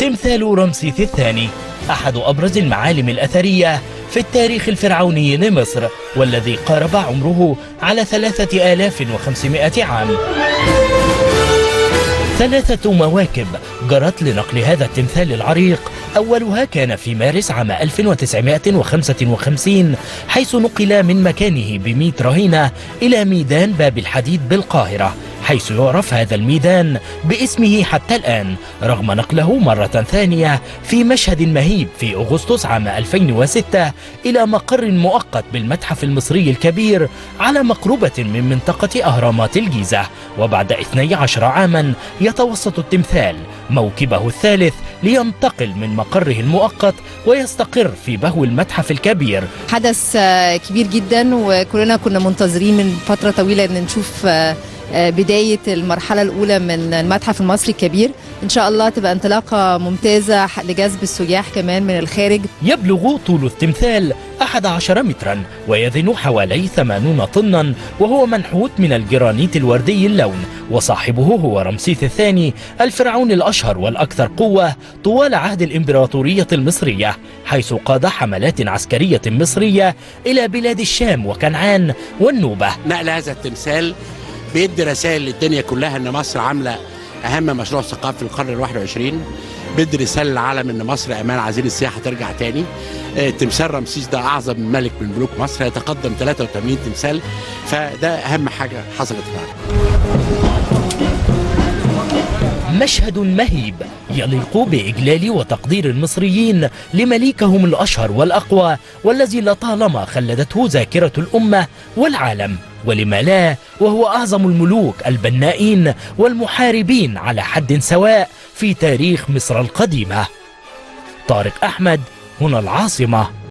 تمثال رمسيس الثاني أحد أبرز المعالم الأثرية في التاريخ الفرعوني لمصر، والذي قارب عمره على 3500 عام. 3 مواكب جرت لنقل هذا التمثال العريق. أولها كان في مارس عام 1955، حيث نقل من مكانه ب100 رهينة إلى ميدان باب الحديد بالقاهرة، حيث يعرف هذا الميدان باسمه حتى الآن، رغم نقله مرة ثانية في مشهد مهيب في أغسطس عام 2006 إلى مقر مؤقت بالمتحف المصري الكبير على مقربة من منطقة أهرامات الجيزة. وبعد 12 عاما يتوسط التمثال موكبه الثالث لينتقل من مقره المؤقت ويستقر في بهو المتحف الكبير. حدث كبير جدا، وكلنا كنا منتظرين من فترة طويلة أن نشوف بداية المرحلة الأولى من المتحف المصري الكبير. إن شاء الله تبقى انطلاقة ممتازة لجذب السياح كمان من الخارج. يبلغ طول التمثال 11 مترا ويزن حوالي 80 طنا، وهو منحوت من الجرانيت الوردي اللون، وصاحبه هو رمسيس الثاني الفرعون الأشهر والأكثر قوة طوال عهد الإمبراطورية المصرية، حيث قاد حملات عسكرية مصرية إلى بلاد الشام وكنعان والنوبة. نقل هذا التمثال بيدي رسائل للدنيا كلها ان مصر عامله اهم مشروع ثقافي في القرن ال21، بيدي رساله للعالم ان مصر امان، عايزين السياحه ترجع تاني. تمثال رمسيس ده اعظم ملك من ملوك مصر، يتقدم 83 تمثال، فده اهم حاجه حصلت النهارده. مشهد مهيب يليق بإجلال وتقدير المصريين لمليكهم الأشهر والأقوى، والذي لطالما خلدته ذاكرة الأمة والعالم، ولما لا وهو أعظم الملوك البنائين والمحاربين على حد سواء في تاريخ مصر القديمة. طارق أحمد، هنا العاصمة.